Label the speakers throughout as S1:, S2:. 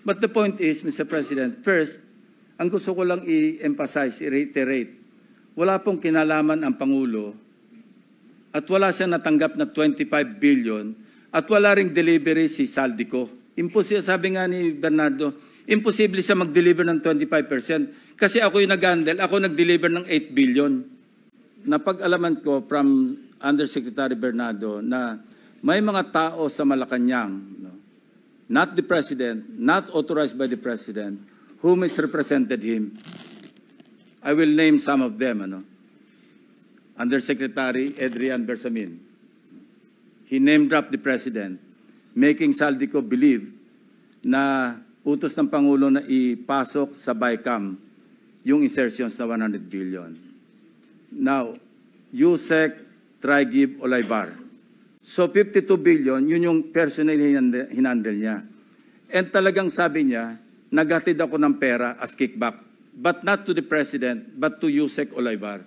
S1: But the point is, Mr. President, first, ang gusto ko lang i-emphasize, i-reiterate, wala pong kinalaman ang Pangulo at wala siyang natanggap na 25 billion at wala ring delivery si Saldico. Imposible, sabi nga ni Bernardo, imposible siya mag-deliver ng 25% kasi ako yung nag-handle, ako nag-deliver ng 8 billion. Napag-alaman ko from Undersecretary Bernardo na may mga tao sa Malacanang, not the President, not authorized by the President, who misrepresented him. I will name some of them. Undersecretary Adrian Bersamin. He name-dropped the President, making Saldico believe na utos ng Pangulo na ipasok sa BICAM yung insertions na 100 billion. Now, Yusek Trigib Olaybar. So 52 billion, yun yung personal hinandle niya. And talagang sabi niya, naghatid ako ng pera as kickback. But not to the President, but to Yusek Olaybar.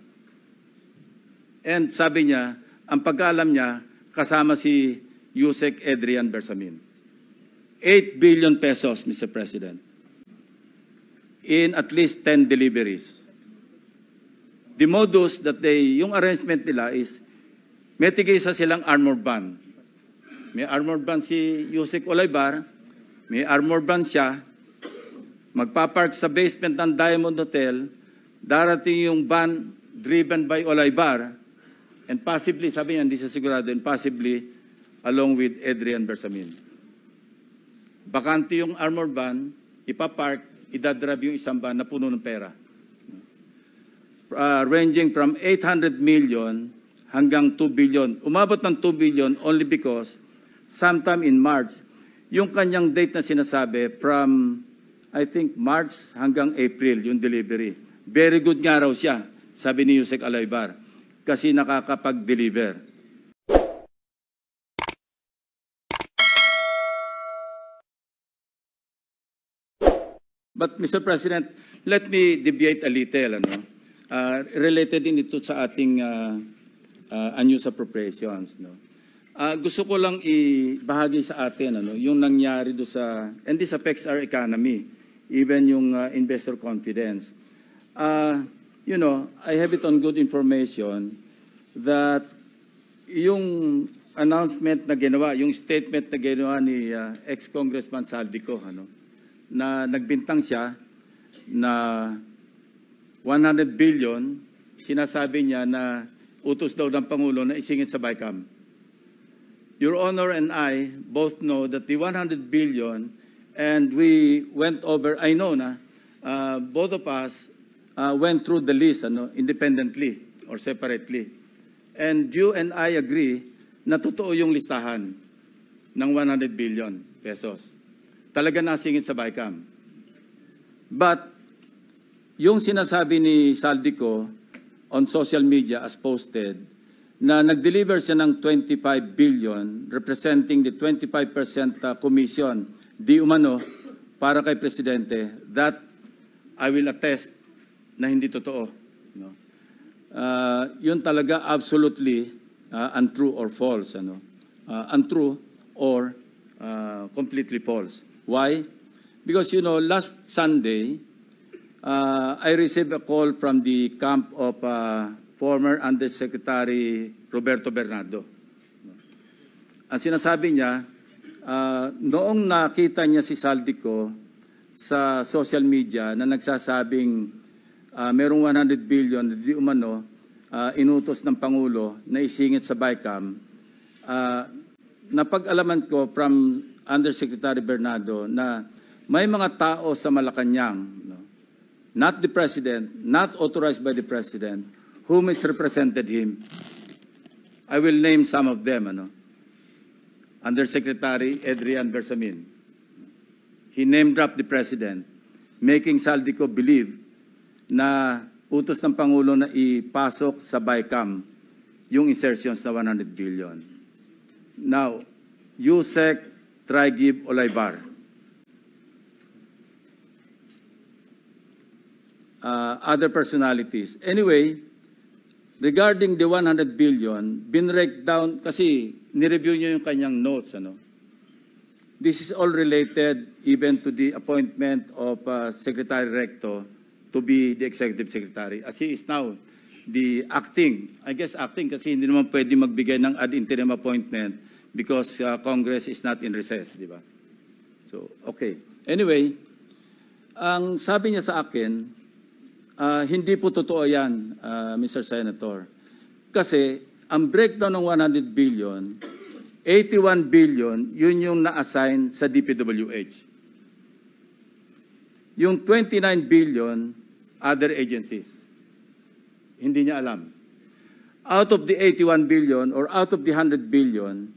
S1: And sabi niya, ang pagkaalam niya, kasama si Yusek Adrian Bersamin. 8 billion pesos, Mr. President, in at least 10 deliveries. The modus that yung arrangement nila is, may tigisa silang armored van. May armored van si Yusek Olaybar, may armored van siya, magpapark sa basement ng Diamond Hotel, darating yung van driven by Olaybar, and possibly, sabi niya, hindi siya sigurado, and possibly along with Adrian Bersamin. Bakante yung armored van, ipapark, idadrive yung isang van na puno ng pera. Ranging from 800 million hanggang 2 billion. Umabot ng 2 billion only because sometime in March, yung kanyang date na sinasabi from, I think, March hanggang April, yung delivery. Very good nga raw siya, sabi ni Yusek Olaybar, kasi nakakapag-deliver. But, Mr. President, let me deviate a little, related din ito sa ating unused appropriations. Gusto ko lang ibahagi sa atin yung nangyari do sa, and this affects our economy, even yung investor confidence. You know, I have it on good information that yung announcement na ginawa, yung statement na ginawa ni ex-Congressman Saldico, na nagbintang siya na 100 billion, sinasabi niya na utos daw ng Pangulo na isingit sa BICAM. Your Honor and I both know that the 100 billion, and we went over, I know na, both of us went through the list independently or separately. And you and I agree na totoo yung listahan ng 100 billion pesos. Talaga nasingit sa BICAM. But, yung sinasabi ni Saldico on social media as posted, na nag-deliver siya ng 25 billion, representing the 25% commission, di umano, para kay Presidente, that I will attest na hindi totoo. Yun talaga absolutely untrue or false. Untrue or completely false. Why? Because, last Sunday, I received a call from the camp of former Undersecretary Roberto Bernardo. Ang sinasabi niya, noong nakita niya si Saldico sa social media na nagsasabing merong 100 billion na di umano inutos ng Pangulo na isingit sa BICAM, napag-alaman ko from Undersecretary Bernardo na may mga tao sa Malacanang, not the President, not authorized by the President, who misrepresented him. I will name some of them. Undersecretary Adrian Bersamin. He name-dropped the President, making Saldico believe na utos ng Pangulo na ipasok sa BICAM yung insertions na 100 billion. Now, Yusek Trigib Olaybar. Other personalities. Anyway, regarding the 100 billion, binrake down, kasi nireview niyo yung kanyang notes, this is all related even to the appointment of Secretary Recto to be the Executive Secretary. As he is now the acting, I guess acting kasi hindi naman pwede magbigay ng ad interim appointment because Congress is not in recess, di ba? So, okay. Anyway, ang sabi niya sa akin, hindi po totoo yan, Mr. Senator. Kasi ang breakdown ng 100 billion, 81 billion, yun yung na-assign sa DPWH. Yung 29 billion, other agencies. Hindi niya alam. Out of the 81 billion or out of the 100 billion,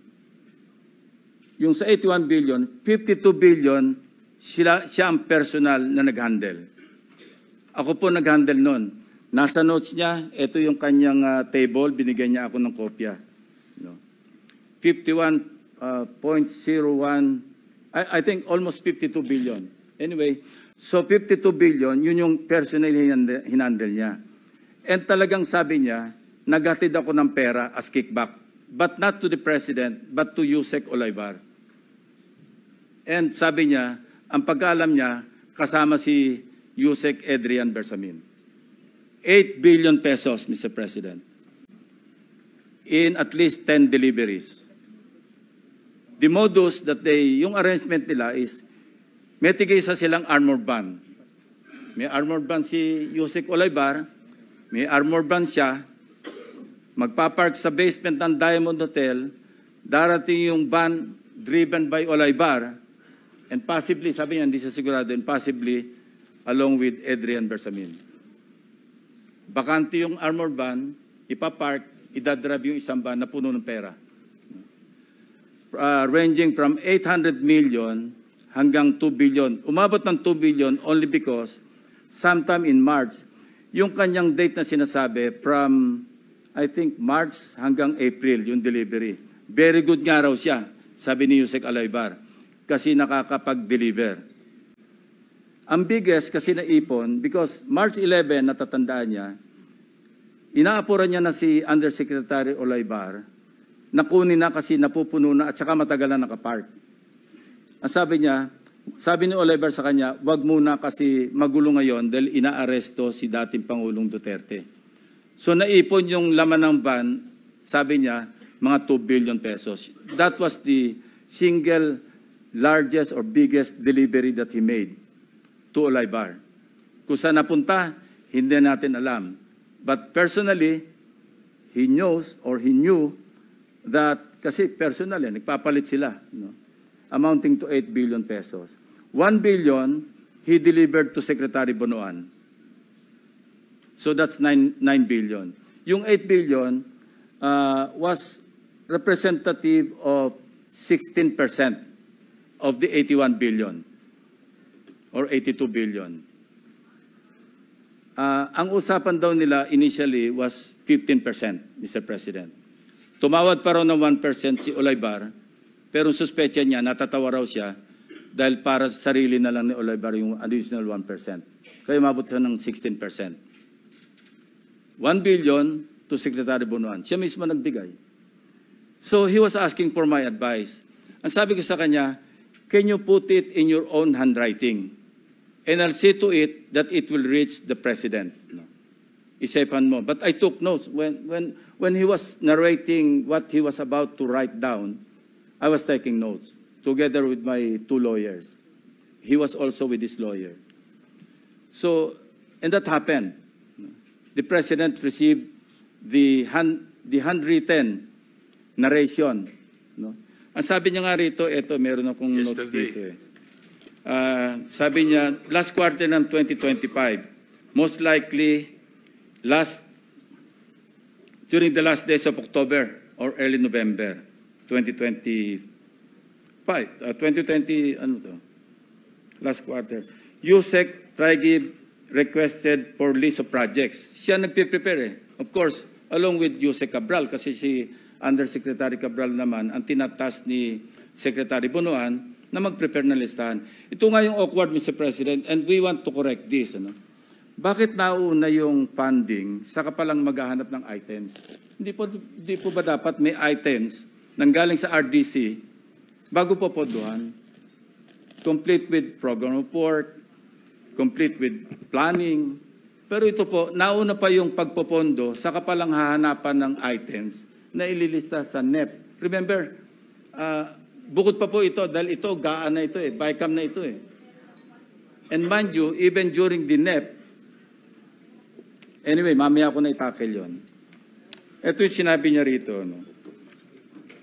S1: yung sa 81 billion, 52 billion, siya ang personal na nag-handle. Ako po nag-handle nun. Nasa notes niya, ito yung kanyang table, binigyan niya ako ng kopya. 51.01, I think almost 52 billion. Anyway, so 52 billion, yun yung personal hinandle niya. And talagang sabi niya, naghatid ako ng pera as kickback. But not to the President, but to Yusek Olaybar. And sabi niya, ang pagkaalam niya, kasama si Yusek Adrian Bersamin. 8 billion pesos, Mr. President, in at least 10 deliveries. The modus that yung arrangement nila is, may tigisa silang armored van. May armored van si Yusek Olaybar, may armored van siya, magpapark sa basement ng Diamond Hotel, darating yung van driven by Olaybar, and possibly, sabi niya, hindi siya sigurado, and possibly, along with Adrian Bersamin. Bakante yung armored van, ipapark, idadrive yung isang van na puno ng pera. Ranging from 800 million hanggang 2 billion. Umabot ng 2 billion only because sometime in March, yung kanyang date na sinasabi from, I think, March hanggang April, yung delivery. Very good nga raw siya, sabi ni Yusek Olaybar, kasi nakakapag-deliver. Ang biggest kasi naipon, because March 11, natatandaan niya, inaapuran niya na si Undersecretary Olaybar, nakunin na kasi napupuno na at saka matagal na nakapark. Ang sabi niya, sabi ni Olaybar sa kanya, wag muna kasi magulo ngayon dahil inaaresto si dating Pangulong Duterte. So naipon yung laman ng van, sabi niya, mga 2 billion pesos. That was the single largest or biggest delivery that he made to Olaybar. Kung saan napunta, hindi natin alam. But personally, he knows or he knew that, kasi personally, nagpapalit sila, amounting to 8 billion pesos. 1 billion, he delivered to Secretary Bonoan. So that's 9 billion. Yung 8 billion was representative of 16% of the 81 billion. Or 82 billion. Ang usapan daw nila initially was 15%, Mr. President. Tumawad pa raw ng 1% si Olaybar, pero suspecha niya, natatawa raw siya dahil para sa sarili na lang ni Olaybar yung additional 1%. Kaya umabot siya ng 16%. 1 billion to Secretary Bonoan. Siya mismo nagbigay. So he was asking for my advice. Ang sabi ko sa kanya, can you put it in your own handwriting? And I'll see to it that it will reach the President. Isipan mo. But I took notes. When he was narrating what he was about to write down, I was taking notes together with my 2 lawyers. He was also with his lawyer. So, and that happened. The President received the handwritten narration. No? Ang sabi niya nga rito, eto, meron akong notes dito eh. Sabi niya, last quarter ng 2025, most likely during the last days of October or early November 2020, ano to? Last quarter. Yusek Trigib requested for list of projects. Siya nagpe-prepare eh. Of course, along with Yusek Cabral, kasi si Undersecretary Cabral naman, ang tinatas ni Secretary Bonoan, na mag-prepare ng listahan. Ito nga yung awkward, Mr. President, and we want to correct this. Ano? Bakit nauna yung funding, saka palang maghahanap ng items? Hindi po ba dapat may items nang galing sa RDC bago po podohan? complete with program report, complete with planning. Pero ito po, nauna pa yung pagpopondo, saka palang hahanapan ng items na ililista sa NEP. Remember, bukod pa po ito, dahil ito, GAA na ito BICAM na ito And mind you, even during the NEP, anyway, mamaya ko na itackle yun. Ito yung sinabi niya rito. No?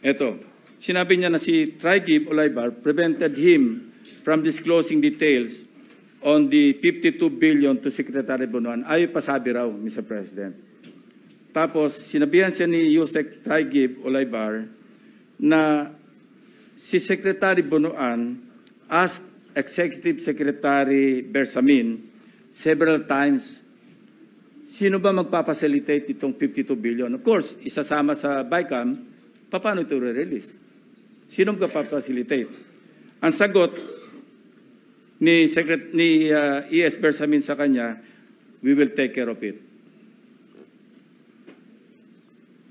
S1: Ito, sinabi niya na si Trigib Olaybar prevented him from disclosing details on the 52 billion to Secretary Bonoan. Ayaw pasabi raw, Mr. President. Tapos, sinabihan siya ni Yusek Trigib Olaybar na si Secretary Bonoan asked Executive Secretary Bersamin several times, sino ba magpapacilitate itong 52 billion? Of course, isasama sa BICAM, paano ito re-release? Sino magpapacilitate? Ang sagot ni ES Bersamin sa kanya, we will take care of it.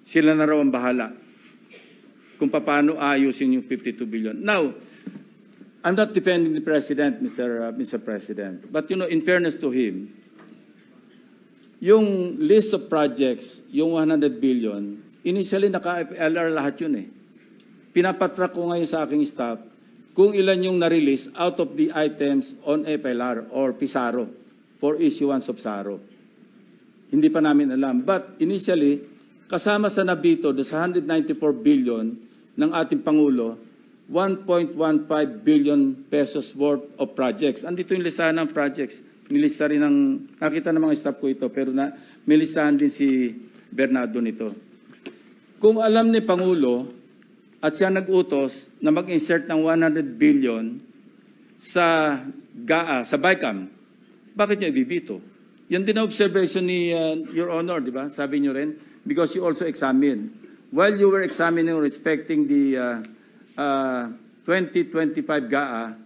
S1: Sila na raw ang bahala kung paano ayusin yung 52 billion. Now, I'm not defending the President, Mr. President, but in fairness to him, yung list of projects, yung 100 billion, initially naka-FLR lahat yun Pinapatrack ko ngayon sa aking staff kung ilan yung na-release out of the items on FLR or PISARO for issuance of SARO. Hindi pa namin alam. But initially, kasama sa nabito do sa 194 billion ng ating Pangulo, 1.15 billion pesos worth of projects. Andito yung listahan ng projects. Nilista rin nakita ng mga staff ko ito, pero may listahan din si Bernardo nito. Kung alam ni Pangulo at siya nag-utos na mag-insert ng 100 billion sa GAA, sa BICAM, bakit niya ibibito? Yan din ang observation ni Your Honor, di ba? Sabi niyo rin, because you also examined. While you were examining respecting the 2025 GAA,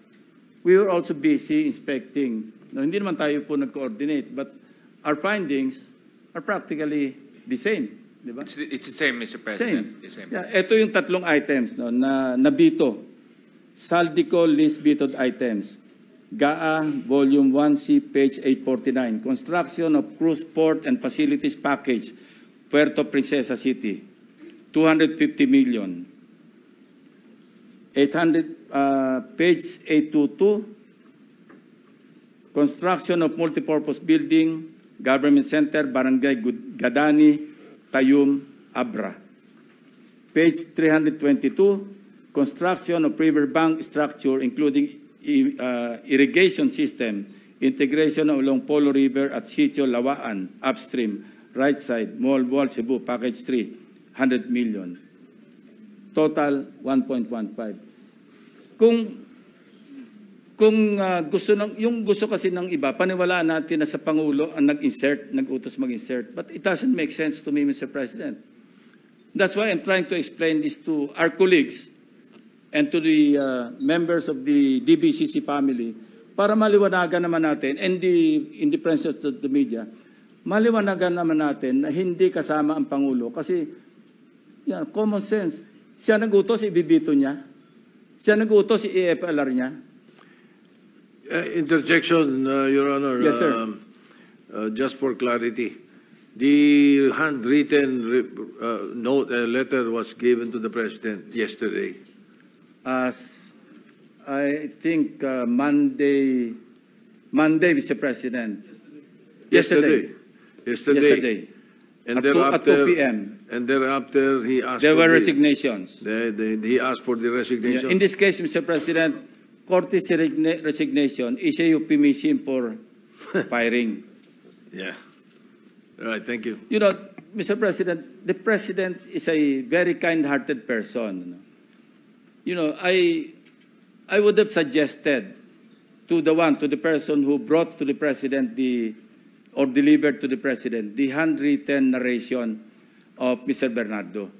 S1: we were also busy inspecting. No, hindi naman tayo po nag-coordinate, but our findings are practically the same. Di ba?
S2: It's the same, Mr. President.
S1: Same. Yeah, ito yung tatlong items na nabito. Saldico list vetoed items. GAA Volume 1C, page 849. Construction of Cruise Port and Facilities Package, Puerto Princesa City. 250 million. 800, page 822. Construction of multipurpose building, government center, Barangay Gadani, Tayum, Abra. Page 322, construction of riverbank structure including irrigation system, integration of Long Polo River at Sitio Lawaan, upstream, right side, Mall Wall, Cebu, package 3, 100 million. Total, 1.15. Kung gusto kasi ng iba, paniwalaan natin na sa Pangulo ang nag-utos mag-insert. But it doesn't make sense to me, Mr. President. That's why I'm trying to explain this to our colleagues and to the members of the DBCC family para maliwanagan naman natin, and in the presence of the media, maliwanagan naman natin na hindi kasama ang Pangulo. Kasi, yan, common sense. Siya nag-utos, ibibito niya. Siya nag-utos, i-FLR niya.
S3: Interjection, Your Honor.
S1: Yes, sir.
S3: Just for clarity, the handwritten letter was given to the President yesterday.
S1: As I think Monday, Mr. President. Yesterday.
S3: And
S1: at 2 p.m.
S3: And thereafter, he asked
S1: there were resignations.
S3: He asked for the resignation.
S1: In this case, Mr. President, Cortes resignation is a euphemism for firing.
S3: Yeah. All right, thank you.
S1: Mr. President, the President is a very kind-hearted person. I would have suggested to the person who brought to the President or delivered to the President the handwritten narration of Mr. Bernardo.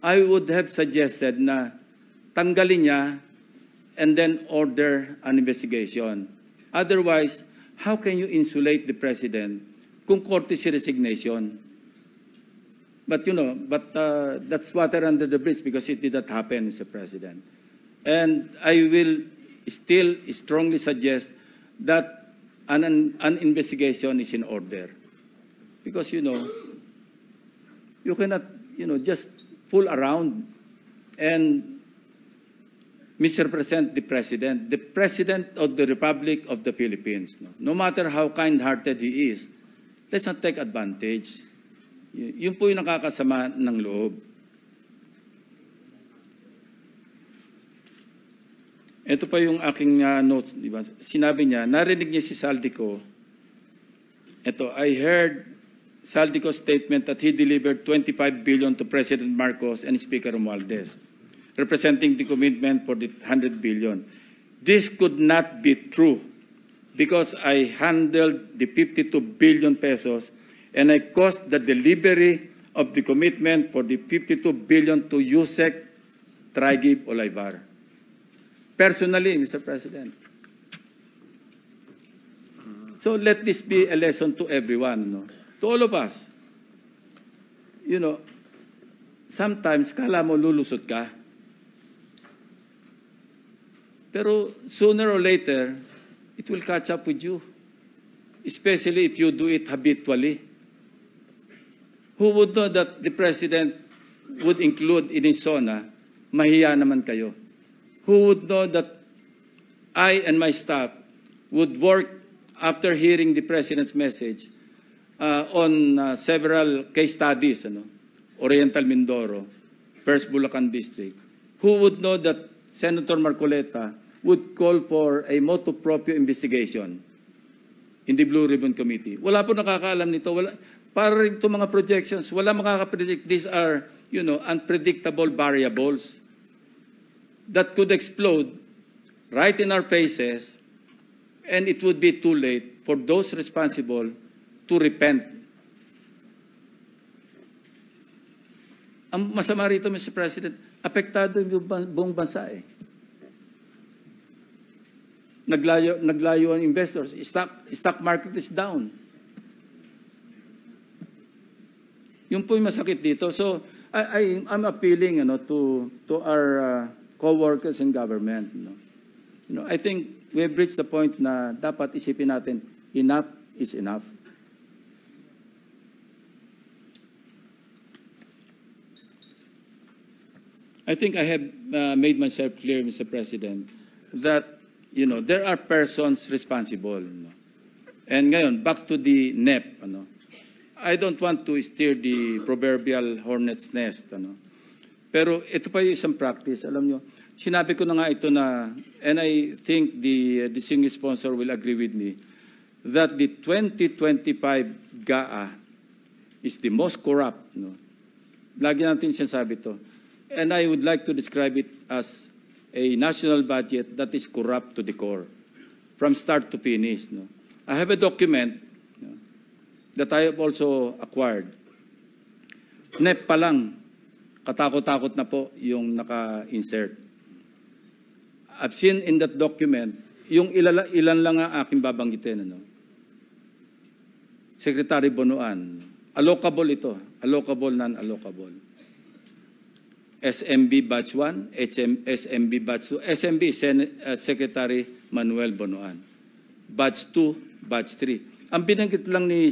S1: I would have suggested na tanggalin niya and then order an investigation. Otherwise, how can you insulate the President kung courtesy resignation? But that's water under the bridge because it did not happen, Mr. President. And I will still strongly suggest that an investigation is in order. Because, you cannot, just fool around and misrepresent the President of the Republic of the Philippines. No matter how kind-hearted he is, let's not take advantage. Yun po yung nakakasama ng loob. Ito pa yung aking notes, di ba? Sinabi niya, narinig niya si Saldico. Ito, I heard Saldico's statement that he delivered 25 billion to President Marcos and Speaker Romualdez, representing the commitment for the 100 billion. This could not be true because I handled the 52 billion pesos and I caused the delivery of the commitment for the 52 billion to Yusek Traigib Olaybar. Personally, Mr. President. So let this be a lesson to everyone, to all of us. Sometimes kala mo lulusot ka. Pero sooner or later, it will catch up with you. Especially if you do it habitually. Who would know that the President would include in his SONA, mahiya naman kayo? Who would know that I and my staff would work after hearing the President's message on several case studies, Oriental Mindoro, First Bulacan District. Who would know that Senator Marcoleta would call for a motu proprio investigation in the Blue Ribbon Committee? Wala po nakakaalam nito. Para ito mga projections, wala makakapredict. These are, unpredictable variables that could explode right in our faces, and it would be too late for those responsible to repent. Ang masama rito, Mr. President, apektado yung buong bansa eh. Naglayo ang investors. Stock market is down. Yung po yung masakit dito. So, I'm appealing to our co-workers in government. I think we've reached the point na dapat isipin natin, enough is enough. I think I have made myself clear, Mr. President, that there are persons responsible. And ngayon, back to the NEP. I don't want to steer the proverbial hornet's nest. Pero ito pa yung isang practice. Alam nyo, sinabi ko na nga ito na, and I think the distinguished sponsor will agree with me, that the 2025 GAA is the most corrupt. Lagi natin sinasabi ito. And I would like to describe it as a national budget that is corrupt to the core, from start to finish. I have a document that I have also acquired. NEP pa lang, katakot-takot na po yung naka-insert. I've seen in that document, yung ilan lang ang aking babanggitin. Secretary Bonoan, allocable ito, allocable, non-allocable. SMB Batch 1, SMB Batch 2. SMB is Secretary Manuel Bonoan. Batch 2, Batch 3. Ang binanggit lang ni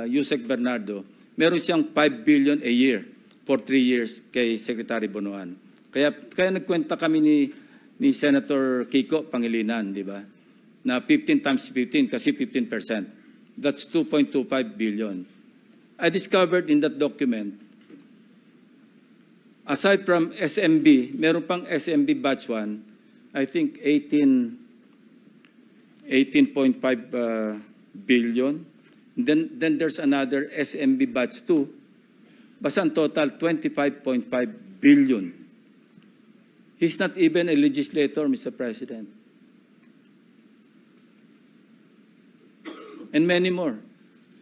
S1: Yusek Bernardo, meron siyang 5 billion a year for 3 years kay Secretary Bonoan. Kaya nagkwenta kami ni Senator Kiko Pangilinan, di ba? Na 15 times 15 kasi 15%. That's 2.25 billion. I discovered in that document, aside from SMB, meron pang SMB Batch 1, I think 18.5 billion. Then there's another SMB Batch 2. Basta ang total, 25.5 billion. He's not even a legislator, Mr. President. And many more.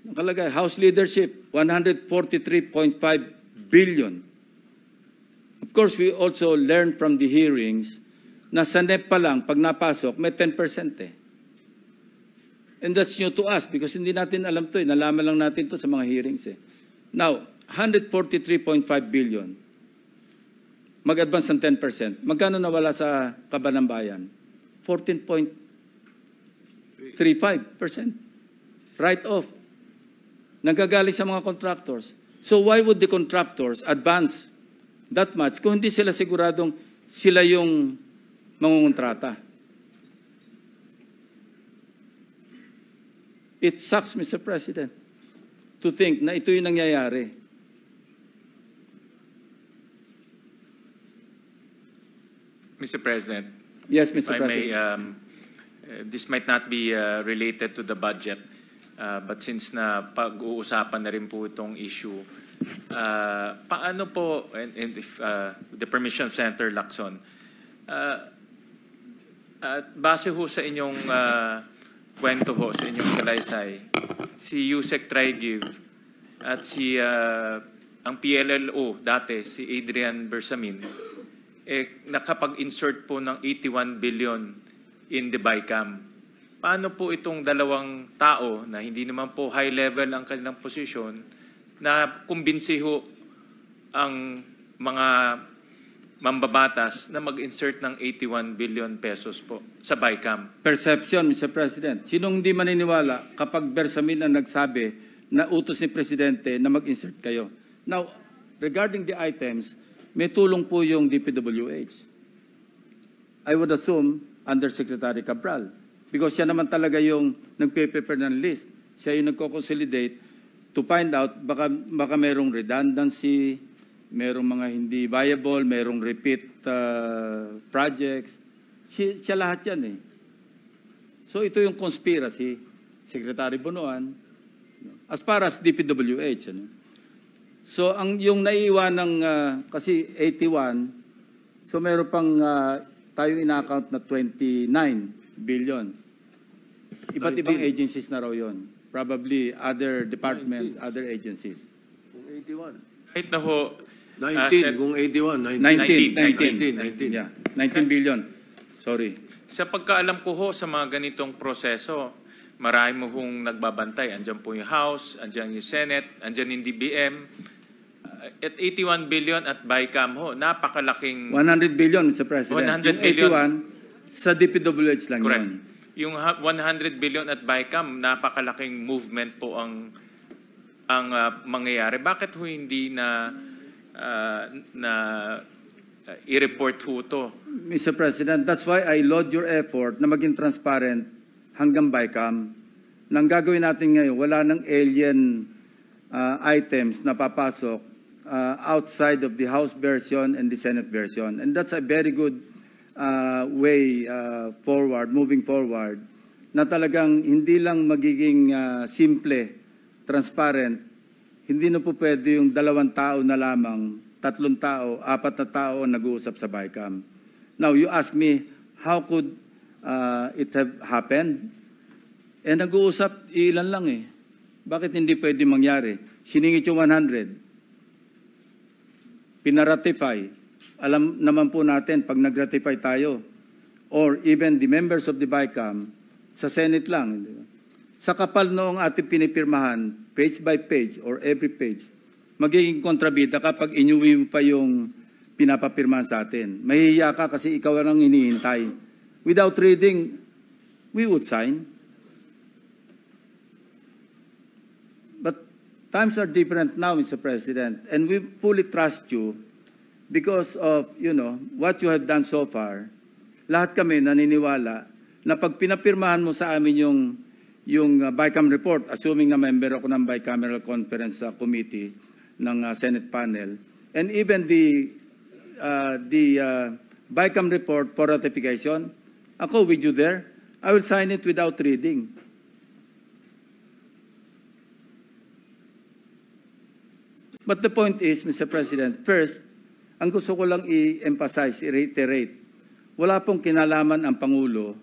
S1: Nakalagay, House leadership, 143.5 billion. Of course, we also learned from the hearings na sa NEP pa lang, pag napasok, may 10% eh. And that's new to us because hindi natin alam to eh. Nalaman lang natin to sa mga hearings eh. Now, 143.5 billion. Mag-advance ng 10%. Magkano nawala sa Kaban ng Bayan? 14.35% write-off. Nagagaling sa mga contractors. So why would the contractors advance that much kung hindi sila siguradong sila yung mangungontrata? It sucks, Mr. President, to think na ito yung nangyayari.
S2: Mr. President.
S1: Yes, Mr.
S2: If I may,
S1: President.
S2: this might not be related to the budget, but since na pag-uusapan na rin po itong issue, paano po, and if the permission of Senator Lacson, base ho sa inyong kwento ho, sa inyong salaysay, si Yusek Trigiv at si ang PLLO dati, si Adrian Bersamin, nakapag-insert po ng 81 billion in the BICAM. Paano po itong dalawang tao na hindi naman po high level ang kanilang posisyon na kumbinsi ho ang mga mambabatas na mag-insert ng 81 billion pesos po sa BICAM?
S1: Perception, Mr. President. Sinong hindi maniniwala kapag Bersamin ang nagsabi na utos ni Presidente na mag-insert kayo? Now, regarding the items, may tulong po yung DPWH. I would assume Undersecretary Cabral because siya naman talaga yung nagpe-prepare ng list. Siya yung nagko-consolidate to find out baka merong redundancy, merong mga hindi viable, merong repeat projects. Siya lahat yan eh. So ito yung conspiracy, Secretary Bonoan, as far as DPWH. Ano? So yung naiiwan ng, kasi 81, so meron pang tayong ina-account na 29 billion. Iba't ibang agencies na raw yun. Probably other departments, 19. Other agencies.
S3: Kung 81.
S2: Right na ho,
S3: 19, kung 81,
S1: 19. Yeah, 19 billion. Sorry.
S2: sa pagkaalam ko ho sa mga ganitong proseso, marami mo hong nagbabantay. Andiyan po yung House, andiyan yung Senate, andiyan yung DBM. At 81 billion at BICAM ho, napakalaking...
S1: 100 billion, Mr. President.
S2: 100 billion.
S1: 81, sa DPWH lang
S2: correct.
S1: yun.
S2: Yung 100 billion at BICAM, napakalaking movement po ang mangyayari. Bakit ho hindi i-report ho to?
S1: Mr. President, that's why I laud your effort na maging transparent hanggang BICAM. Nang gagawin natin ngayon, wala nang alien items na papasok outside of the House version and the Senate version. And that's a very good way forward, moving forward, na talagang hindi lang magiging simple, transparent, hindi na po pwede yung 2 tao na lamang, 3 tao, 4 na tao ang nag-uusap sa BICAM. Now, you ask me, how could it have happened? Eh, nag-uusap, ilan lang eh. Bakit hindi pwede mangyari? Siningit yung 100. Pinaratify. Alam naman po natin, pag nag-ratify tayo, or even the members of the BICAM, sa Senate lang. Sa kapal noong ating pinipirmahan, page by page or every page, magiging kontrabida kapag inyuwi mo pa yung pinapapirmahan sa atin. Mahihiya ka kasi ikaw lang hinihintay. Without reading, we would sign. But times are different now, Mr. President, and we fully trust you because of, you know, what you have done so far. Lahat kami naniniwala na pag pinapirmahan mo sa amin yung BICAM report, assuming na member ako ng Bicameral Conference Committee ng Senate panel, and even the BICAM report for ratification, ako with you there, I will sign it without reading. But the point is, Mr. President, first, ang gusto ko lang i-emphasize, i-reiterate, wala pong kinalaman ang Pangulo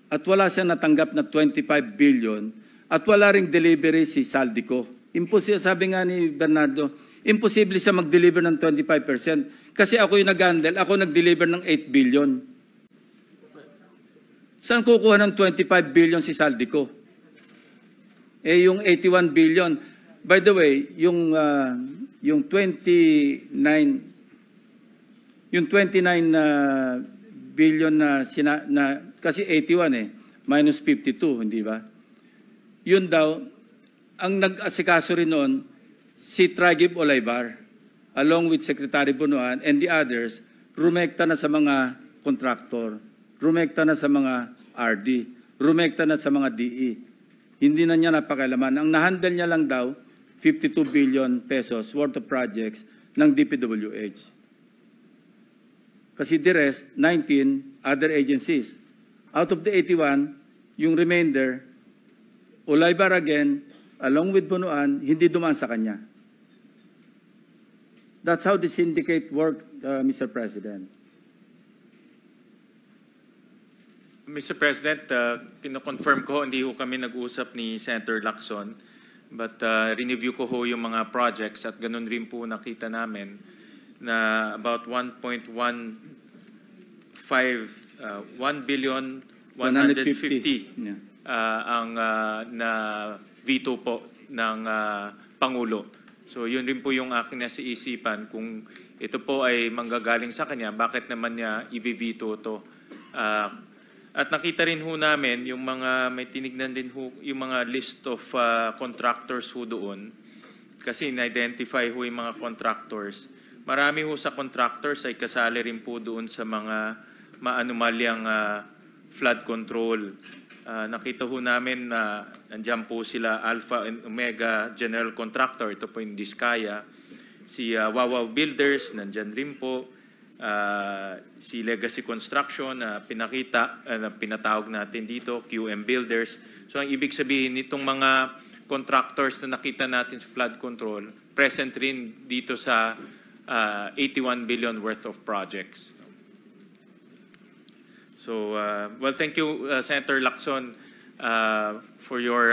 S1: at wala siyang natanggap na 25 billion at wala ring delivery si Saldico. Imposible, sabi nga ni Bernardo, imposible siya mag-deliver ng 25% kasi ako yung nag-handle, ako nag-deliver ng 8 billion. Saan kukuha ng 25 billion si Saldico? Eh yung 81 billion, by the way, yung 29 billion kasi 81 minus 52, hindi ba? Yun daw, ang nag-asikaso rin noon, si Tragib Olaybar, along with Secretary Bunuan and the others, rumekta na sa mga kontraktor, rumekta na sa mga RD, rumekta na sa mga DE. Hindi na niya napakailaman. Ang nahandle niya lang daw, 52 billion pesos worth of projects ng DPWH. Kasi the rest, 19 other agencies. Out of the 81, yung remainder, Olaybar again, along with Bunuan, hindi dumaan sa kanya. That's how the syndicate works, Mr. President.
S2: Mr. President, kino-confirm ko, hindi ho kami nag-usap ni Senator Lacson, but re-review ko ho yung mga projects at ganun rin po nakita namin na about 1.1 billion 150
S1: Yeah.
S2: ang na veto po ng Pangulo. So yun rin po yung aking nasa isipan, kung ito po ay manggagaling sa kanya, bakit naman niya i-veto to? At nakita rin ho namin yung mga, may tinignan din ho yung mga list of contractors ho doon. Kasi na-identify ho yung mga contractors. Marami ho sa contractors ay kasali rin po doon sa mga maanumalyang flood control. Nakita ho namin na nandiyan po sila Alpha and Omega General Contractor, ito po yung Diskaya. Si Wawaw Builders, nandiyan rin po. Si Legacy Construction na pinatawag natin dito, QM Builders. So ang ibig sabihin nitong mga contractors na nakita natin sa flood control, present rin dito sa 81 billion worth of projects. So, well, thank you, Senator Lacson, for your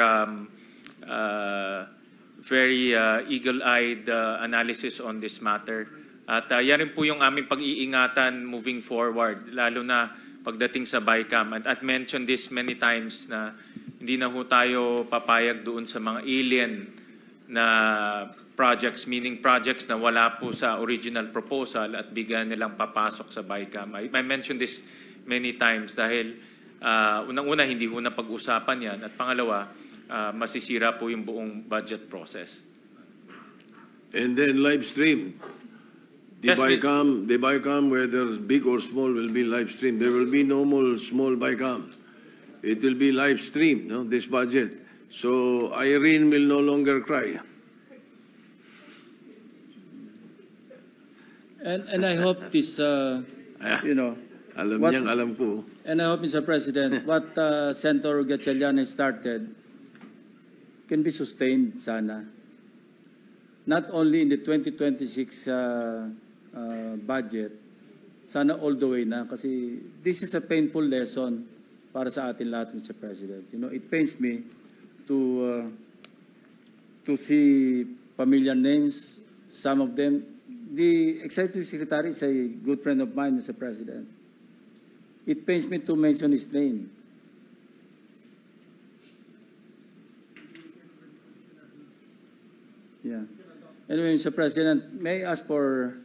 S2: very eagle-eyed analysis on this matter. At yan rin po yung aming pag-iingatan moving forward, lalo na pagdating sa BICAM. And I've mentioned this many times na hindi na ho tayo papayag doon sa mga alien na projects, meaning projects na wala po sa original proposal at bigyan nilang papasok sa BICAM. I mentioned this many times dahil unang-una hindi ho na pag-usapan yan at pangalawa, masisira po yung buong budget process.
S3: And then live stream. The BICAM, whether big or small, will be live stream. There will be no more small BICAM. It will be live stream, no, this budget. So Irene will no longer cry.
S1: And I hope this, you know,
S3: Alam ko.
S1: And I hope, Mr. President, what Senator Gatchalian has started can be sustained sana. Not only in the 2026 budget, sana all the way na. Kasi this is a painful lesson para sa atin lahat, Mr. President. You know, it pains me to see familiar names, some of them. The Executive Secretary is a good friend of mine, Mr. President. It pains me to mention his name. Yeah. Anyway, Mr. President, may I ask for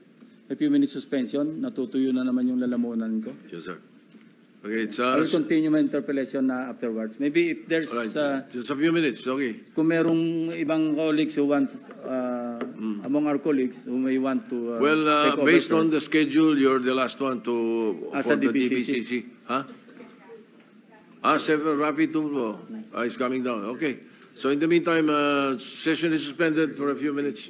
S1: a few minutes suspension? Natutuyo na naman yung lalamunan ko.
S3: Yes, sir. Okay, it's
S1: I will continue my interpellation na afterwards. Maybe if there's...
S3: just a few minutes, okay.
S1: Kung merong ibang colleagues who wants, among our colleagues who may want to
S3: well,
S1: take over
S3: based on
S1: first.
S3: the schedule, you're the last one to for
S1: Sa
S3: the
S1: DBCC.
S3: DBCC. Huh? Seven Rafi Tumbo is coming down. Okay. So in the meantime, session is suspended for a few minutes.